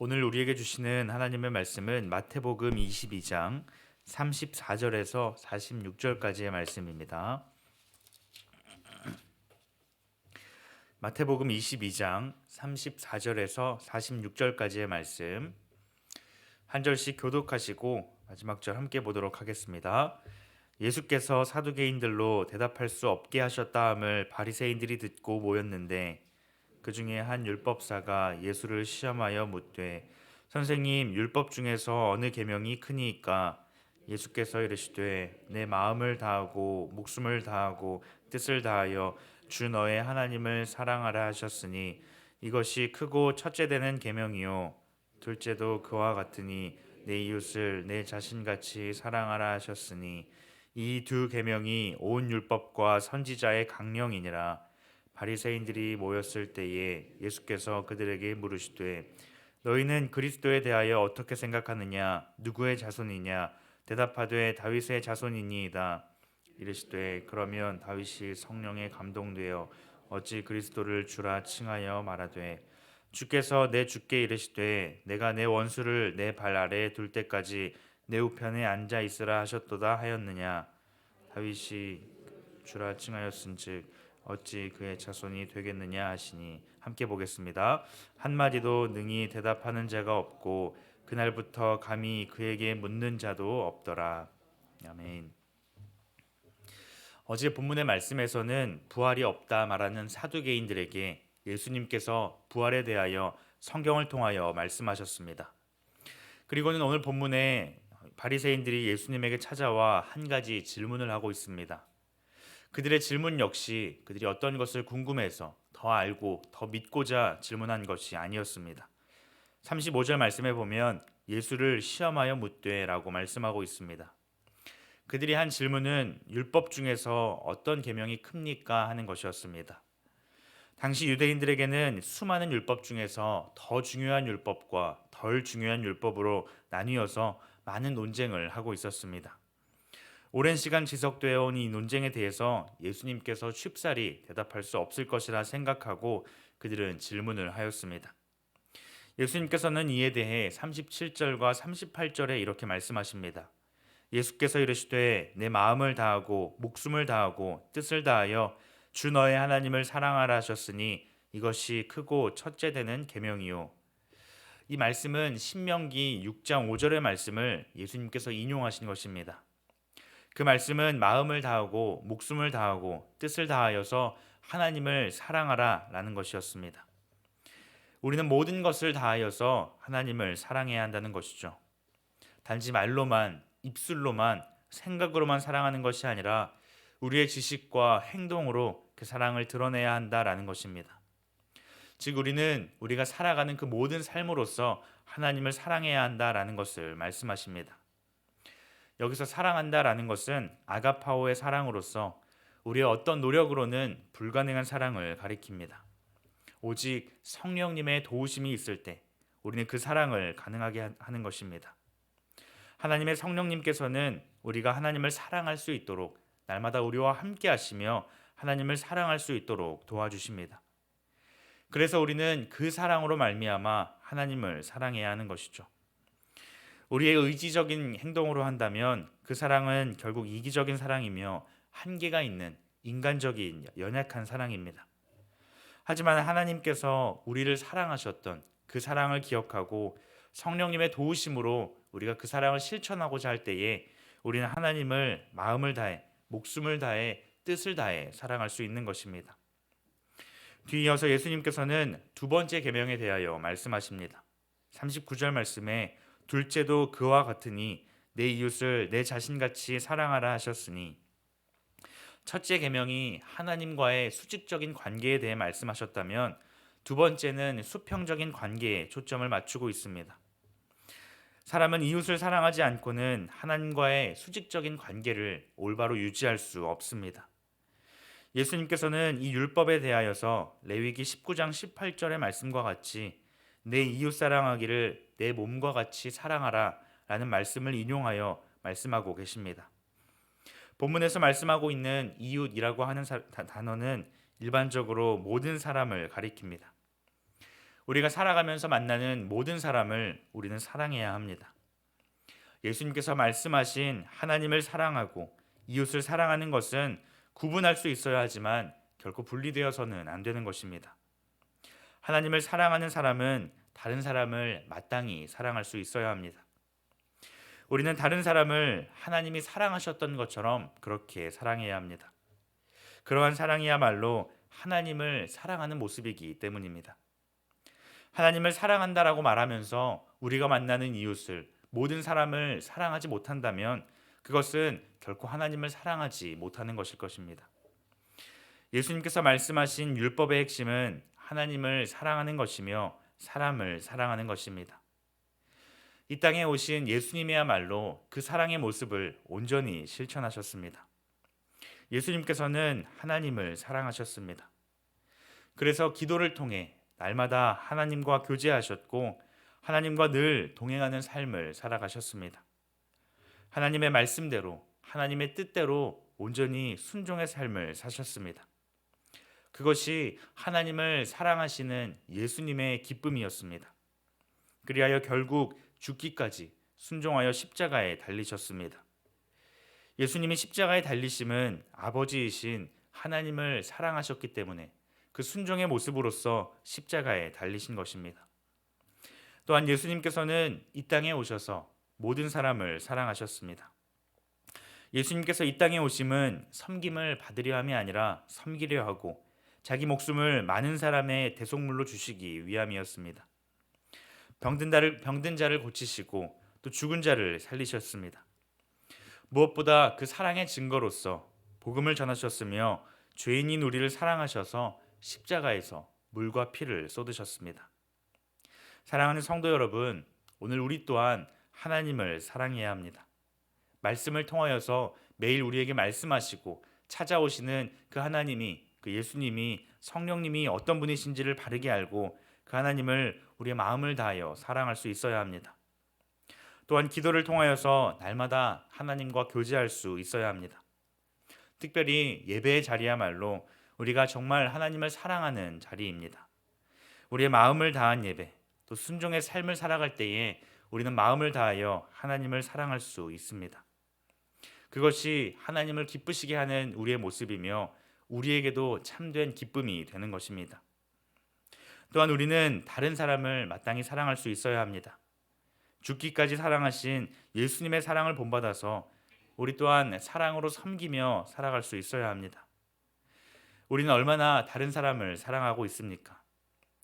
오늘 우리에게 주시는 하나님의 말씀은 마태복음 22장 34절에서 46절까지의 말씀입니다. 마태복음 22장 34절에서 46절까지의 말씀 한 절씩 교독하시고 마지막 절 함께 보도록 하겠습니다. 예수께서 사두개인들로 대답할 수 없게 하셨다함을 바리새인들이 듣고 모였는데 그 중에 한 율법사가 예수를 시험하여 묻되 선생님, 율법 중에서 어느 계명이 크니이까? 예수께서 이르시되 내 마음을 다하고 목숨을 다하고 뜻을 다하여 주 너의 하나님을 사랑하라 하셨으니 이것이 크고 첫째 되는 계명이요 둘째도 그와 같으니 내 이웃을 내 자신같이 사랑하라 하셨으니 이 두 계명이 온 율법과 선지자의 강령이니라. 바리새인들이 모였을 때에 예수께서 그들에게 물으시되 너희는 그리스도에 대하여 어떻게 생각하느냐? 누구의 자손이냐? 대답하되 다윗의 자손이니이다. 이르시되 그러면 다윗이 성령에 감동되어 어찌 그리스도를 주라 칭하여 말하되 주께서 내 주께 이르시되 내가 내 원수를 내 발 아래에 둘 때까지 내 우편에 앉아 있으라 하셨도다 하였느냐? 다윗이 주라 칭하였은즉 어찌 그의 자손이 되겠느냐 하시니 함께 보겠습니다. 한마디도 능히 대답하는 자가 없고 그날부터 감히 그에게 묻는 자도 없더라. 아멘. 어제 본문의 말씀에서는 부활이 없다 말하는 사두개인들에게 예수님께서 부활에 대하여 성경을 통하여 말씀하셨습니다. 그리고는 오늘 본문에 바리새인들이 예수님에게 찾아와 한 가지 질문을 하고 있습니다. 그들의 질문 역시 그들이 어떤 것을 궁금해서 더 알고 더 믿고자 질문한 것이 아니었습니다. 35절 말씀에 보면 예수를 시험하여 묻되 라고 말씀하고 있습니다. 그들이 한 질문은 율법 중에서 어떤 계명이 큽니까 하는 것이었습니다. 당시 유대인들에게는 수많은 율법 중에서 더 중요한 율법과 덜 중요한 율법으로 나뉘어서 많은 논쟁을 하고 있었습니다. 오랜 시간 지속되어 온 이 논쟁에 대해서 예수님께서 쉽사리 대답할 수 없을 것이라 생각하고 그들은 질문을 하였습니다. 예수님께서는 이에 대해 37절과 38절에 이렇게 말씀하십니다. 예수께서 이르시되 내 마음을 다하고 목숨을 다하고 뜻을 다하여 주 너의 하나님을 사랑하라 하셨으니 이것이 크고 첫째 되는 계명이요. 이 말씀은 신명기 6장 5절의 말씀을 예수님께서 인용하신 것입니다. 그 말씀은 마음을 다하고 목숨을 다하고 뜻을 다하여서 하나님을 사랑하라 라는 것이었습니다. 우리는 모든 것을 다하여서 하나님을 사랑해야 한다는 것이죠. 단지 말로만, 입술로만, 생각으로만 사랑하는 것이 아니라 우리의 지식과 행동으로 그 사랑을 드러내야 한다라는 것입니다. 즉 우리는 우리가 살아가는 그 모든 삶으로서 하나님을 사랑해야 한다라는 것을 말씀하십니다. 여기서 사랑한다라는 것은 아가파오의 사랑으로서 우리의 어떤 노력으로는 불가능한 사랑을 가리킵니다. 오직 성령님의 도우심이 있을 때 우리는 그 사랑을 가능하게 하는 것입니다. 하나님의 성령님께서는 우리가 하나님을 사랑할 수 있도록 날마다 우리와 함께 하시며 하나님을 사랑할 수 있도록 도와주십니다. 그래서 우리는 그 사랑으로 말미암아 하나님을 사랑해야 하는 것이죠. 우리의 의지적인 행동으로 한다면 그 사랑은 결국 이기적인 사랑이며 한계가 있는 인간적인 연약한 사랑입니다. 하지만 하나님께서 우리를 사랑하셨던 그 사랑을 기억하고 성령님의 도우심으로 우리가 그 사랑을 실천하고자 할 때에 우리는 하나님을 마음을 다해 목숨을 다해 뜻을 다해 사랑할 수 있는 것입니다. 뒤이어서 예수님께서는 두 번째 계명에 대하여 말씀하십니다. 39절 말씀에 둘째도 그와 같으니 내 이웃을 내 자신같이 사랑하라 하셨으니 첫째 계명이 하나님과의 수직적인 관계에 대해 말씀하셨다면 두 번째는 수평적인 관계에 초점을 맞추고 있습니다. 사람은 이웃을 사랑하지 않고는 하나님과의 수직적인 관계를 올바로 유지할 수 없습니다. 예수님께서는 이 율법에 대하여서 레위기 19장 18절의 말씀과 같이 내 이웃 사랑하기를 내 몸과 같이 사랑하라 라는 말씀을 인용하여 말씀하고 계십니다. 본문에서 말씀하고 있는 이웃이라고 하는 단어는 일반적으로 모든 사람을 가리킵니다. 우리가 살아가면서 만나는 모든 사람을 우리는 사랑해야 합니다. 예수님께서 말씀하신 하나님을 사랑하고 이웃을 사랑하는 것은 구분할 수 있어야 하지만 결코 분리되어서는 안 되는 것입니다. 하나님을 사랑하는 사람은 다른 사람을 마땅히 사랑할 수 있어야 합니다. 우리는 다른 사람을 하나님이 사랑하셨던 것처럼 그렇게 사랑해야 합니다. 그러한 사랑이야말로 하나님을 사랑하는 모습이기 때문입니다. 하나님을 사랑한다라고 말하면서 우리가 만나는 이웃을, 모든 사람을 사랑하지 못한다면 그것은 결코 하나님을 사랑하지 못하는 것일 것입니다. 예수님께서 말씀하신 율법의 핵심은 하나님을 사랑하는 것이며 사람을 사랑하는 것입니다. 이 땅에 오신 예수님이야말로 그 사랑의 모습을 온전히 실천하셨습니다. 예수님께서는 하나님을 사랑하셨습니다. 그래서 기도를 통해 날마다 하나님과 교제하셨고 하나님과 늘 동행하는 삶을 살아가셨습니다. 하나님의 말씀대로, 하나님의 뜻대로 온전히 순종의 삶을 사셨습니다. 그것이 하나님을 사랑하시는 예수님의 기쁨이었습니다. 그리하여 결국 죽기까지 순종하여 십자가에 달리셨습니다. 예수님이 십자가에 달리심은 아버지이신 하나님을 사랑하셨기 때문에 그 순종의 모습으로서 십자가에 달리신 것입니다. 또한 예수님께서는 이 땅에 오셔서 모든 사람을 사랑하셨습니다. 예수님께서 이 땅에 오심은 섬김을 받으려 함이 아니라 섬기려 하고 자기 목숨을 많은 사람의 대속물로 주시기 위함이었습니다. 병든 자를 고치시고 또 죽은 자를 살리셨습니다. 무엇보다 그 사랑의 증거로서 복음을 전하셨으며 죄인인 우리를 사랑하셔서 십자가에서 물과 피를 쏟으셨습니다. 사랑하는 성도 여러분, 오늘 우리 또한 하나님을 사랑해야 합니다. 말씀을 통하여서 매일 우리에게 말씀하시고 찾아오시는 그 하나님이, 그 예수님이, 성령님이 어떤 분이신지를 바르게 알고 그 하나님을 우리의 마음을 다하여 사랑할 수 있어야 합니다. 또한 기도를 통하여서 날마다 하나님과 교제할 수 있어야 합니다. 특별히 예배의 자리야말로 우리가 정말 하나님을 사랑하는 자리입니다. 우리의 마음을 다한 예배, 또 순종의 삶을 살아갈 때에 우리는 마음을 다하여 하나님을 사랑할 수 있습니다. 그것이 하나님을 기쁘시게 하는 우리의 모습이며 우리에게도 참된 기쁨이 되는 것입니다. 또한 우리는 다른 사람을 마땅히 사랑할 수 있어야 합니다. 죽기까지 사랑하신 예수님의 사랑을 본받아서 우리 또한 사랑으로 섬기며 살아갈 수 있어야 합니다. 우리는 얼마나 다른 사람을 사랑하고 있습니까?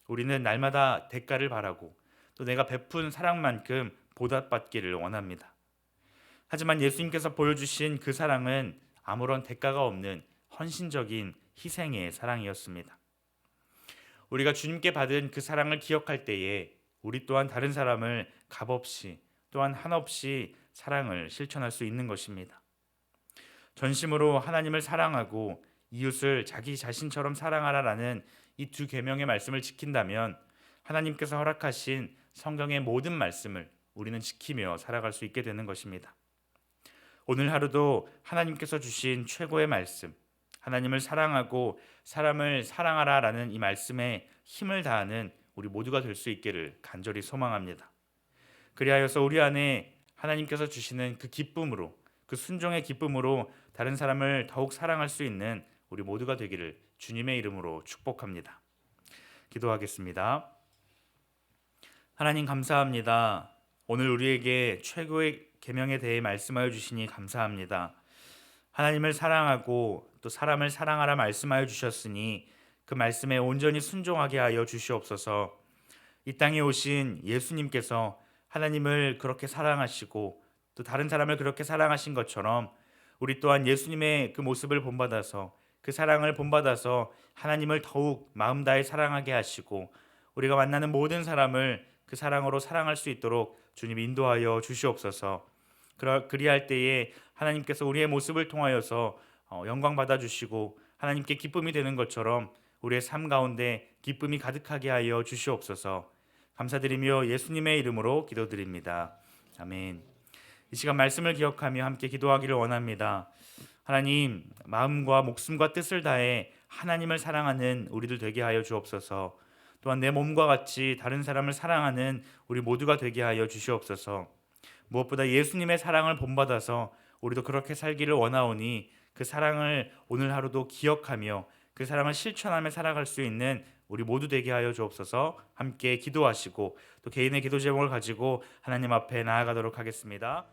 우리는 날마다 대가를 바라고 또 내가 베푼 사랑만큼 보답받기를 원합니다. 하지만 예수님께서 보여주신 그 사랑은 아무런 대가가 없는 헌신적인 희생의 사랑이었습니다. 우리가 주님께 받은 그 사랑을 기억할 때에 우리 또한 다른 사람을 값없이 또한 한없이 사랑을 실천할 수 있는 것입니다. 전심으로 하나님을 사랑하고 이웃을 자기 자신처럼 사랑하라라는 이 두 계명의 말씀을 지킨다면 하나님께서 허락하신 성경의 모든 말씀을 우리는 지키며 살아갈 수 있게 되는 것입니다. 오늘 하루도 하나님께서 주신 최고의 말씀, 하나님을 사랑하고 사람을 사랑하라라는 이 말씀에 힘을 다하는 우리 모두가 될 수 있기를 간절히 소망합니다. 그리하여서 우리 안에 하나님께서 주시는 그 기쁨으로, 그 순종의 기쁨으로 다른 사람을 더욱 사랑할 수 있는 우리 모두가 되기를 주님의 이름으로 축복합니다. 기도하겠습니다. 하나님 감사합니다. 오늘 우리에게 최고의 계명에 대해 말씀하여 주시니 감사합니다. 하나님을 사랑하고 또 사람을 사랑하라 말씀하여 주셨으니 그 말씀에 온전히 순종하게 하여 주시옵소서. 이 땅에 오신 예수님께서 하나님을 그렇게 사랑하시고 또 다른 사람을 그렇게 사랑하신 것처럼 우리 또한 예수님의 그 모습을 본받아서 그 사랑을 본받아서 하나님을 더욱 마음 다해 사랑하게 하시고 우리가 만나는 모든 사람을 그 사랑으로 사랑할 수 있도록 주님 인도하여 주시옵소서. 그리할 때에 하나님께서 우리의 모습을 통하여서 영광 받아주시고 하나님께 기쁨이 되는 것처럼 우리의 삶 가운데 기쁨이 가득하게 하여 주시옵소서. 감사드리며 예수님의 이름으로 기도드립니다. 아멘. 이 시간 말씀을 기억하며 함께 기도하기를 원합니다. 하나님, 마음과 목숨과 뜻을 다해 하나님을 사랑하는 우리들 되게 하여 주옵소서. 또한 내 몸과 같이 다른 사람을 사랑하는 우리 모두가 되게 하여 주시옵소서. 무엇보다 예수님의 사랑을 본받아서 우리도 그렇게 살기를 원하오니 그 사랑을 오늘 하루도 기억하며 그 사랑을 실천하며 살아갈 수 있는 우리 모두 되게 하여 주옵소서. 함께 기도하시고 또 개인의 기도 제목을 가지고 하나님 앞에 나아가도록 하겠습니다.